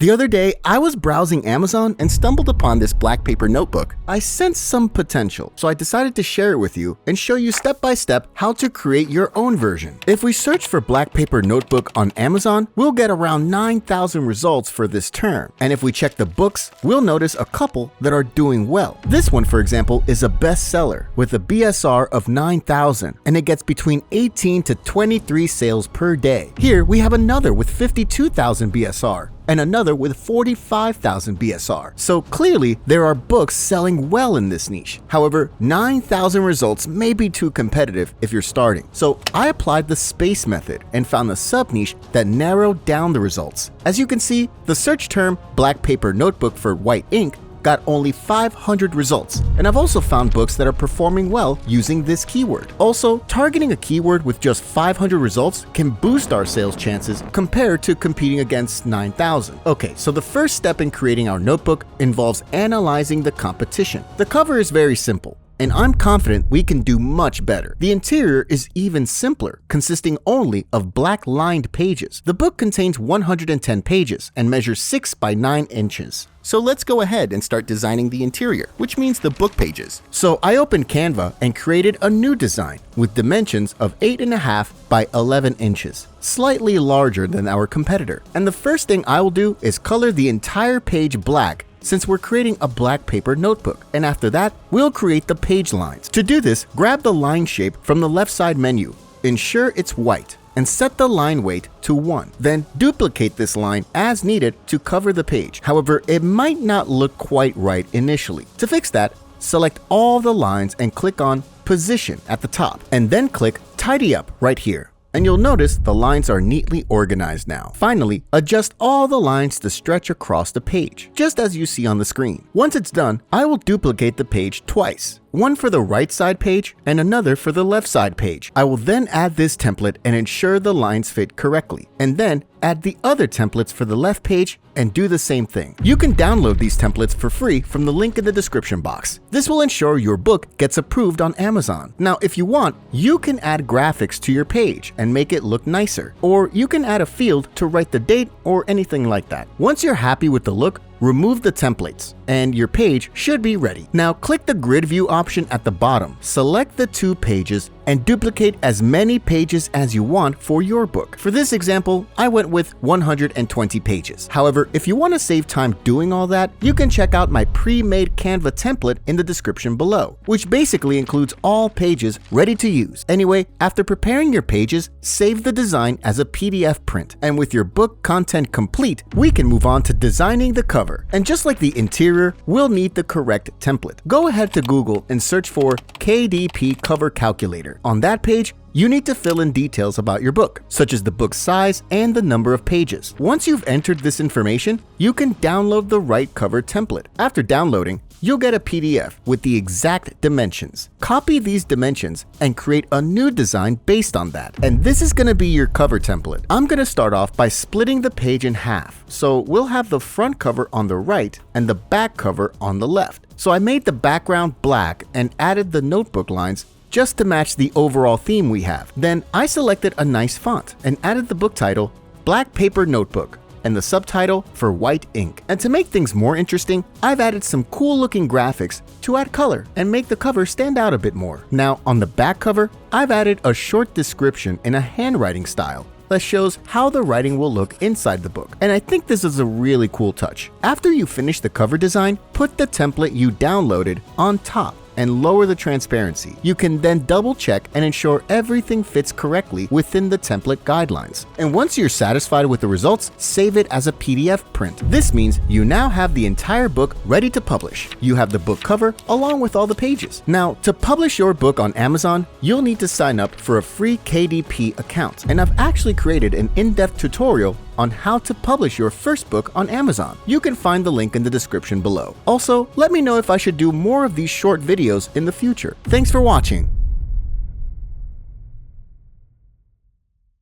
The other day, I was browsing Amazon and stumbled upon this black paper notebook. I sensed some potential, so I decided to share it with you and show you step by step how to create your own version. If we search for black paper notebook on Amazon, we'll get around 9,000 results for this term. And if we check the books, we'll notice a couple that are doing well. This one, for example, is a bestseller with a BSR of 9,000, and it gets between 18 to 23 sales per day. Here, we have another with 52,000 BSR. And another with 45,000 BSR. So clearly, there are books selling well in this niche. However, 9,000 results may be too competitive if you're starting. So I applied the space method and found a sub-niche that narrowed down the results. As you can see, the search term black paper notebook for white ink got only 500 results, and I've also found books that are performing well using this keyword. Also, targeting a keyword with just 500 results can boost our sales chances compared to competing against 9,000. Okay, so the first step in creating our notebook involves analyzing the competition. The cover is very simple, and I'm confident we can do much better. The interior is even simpler, consisting only of black lined pages. The book contains 110 pages and measures 6 by 9 inches. So let's go ahead and start designing the interior, which means the book pages. So I opened Canva and created a new design with dimensions of 8.5 by 11 inches, slightly larger than our competitor. And the first thing I will do is color the entire page black, since we're creating a black paper notebook, and after that, we'll create the page lines. To do this, grab the line shape from the left side menu, ensure it's white, and set the line weight to 1. Then duplicate this line as needed to cover the page. However, it might not look quite right initially. To fix that, select all the lines and click on Position at the top, and then click Tidy Up right here. And you'll notice the lines are neatly organized now. Finally, adjust all the lines to stretch across the page, just as you see on the screen. Once it's done, I will duplicate the page twice. One for the right side page and another for the left side page. I will then add this template and ensure the lines fit correctly, and then add the other templates for the left page and do the same thing. You can download these templates for free from the link in the description box. This will ensure your book gets approved on Amazon. Now, if you want, you can add graphics to your page and make it look nicer, or you can add a field to write the date or anything like that. Once you're happy with the look, remove the templates, and your page should be ready. Now click the grid view option at the bottom, select the 2 pages, and duplicate as many pages as you want for your book. For this example, I went with 120 pages. However, if you want to save time doing all that, you can check out my pre-made Canva template in the description below, which basically includes all pages ready to use. Anyway, after preparing your pages, save the design as a PDF print. And with your book content complete, we can move on to designing the cover. And just like the interior, we'll need the correct template. Go ahead to Google and search for KDP cover calculator. On that page, you need to fill in details about your book, such as the book size and the number of pages. Once you've entered this information, you can download the right cover template. After downloading, you'll get a PDF with the exact dimensions. Copy these dimensions and create a new design based on that. And this is going to be your cover template. I'm going to start off by splitting the page in half. So we'll have the front cover on the right and the back cover on the left. So I made the background black and added the notebook lines just to match the overall theme we have. Then I selected a nice font and added the book title, Black Paper Notebook, and the subtitle for white ink. And to make things more interesting, I've added some cool looking graphics to add color and make the cover stand out a bit more. Now on the back cover, I've added a short description in a handwriting style that shows how the writing will look inside the book. And I think this is a really cool touch. After you finish the cover design, put the template you downloaded on top and lower the transparency. You can then double check and ensure everything fits correctly within the template guidelines. And once you're satisfied with the results, save it as a PDF print. This means you now have the entire book ready to publish. You have the book cover along with all the pages. Now, to publish your book on Amazon, you'll need to sign up for a free KDP account. And I've actually created an in-depth tutorial on how to publish your first book on Amazon. You can find the link in the description below. Also, let me know if I should do more of these short videos in the future. Thanks for watching.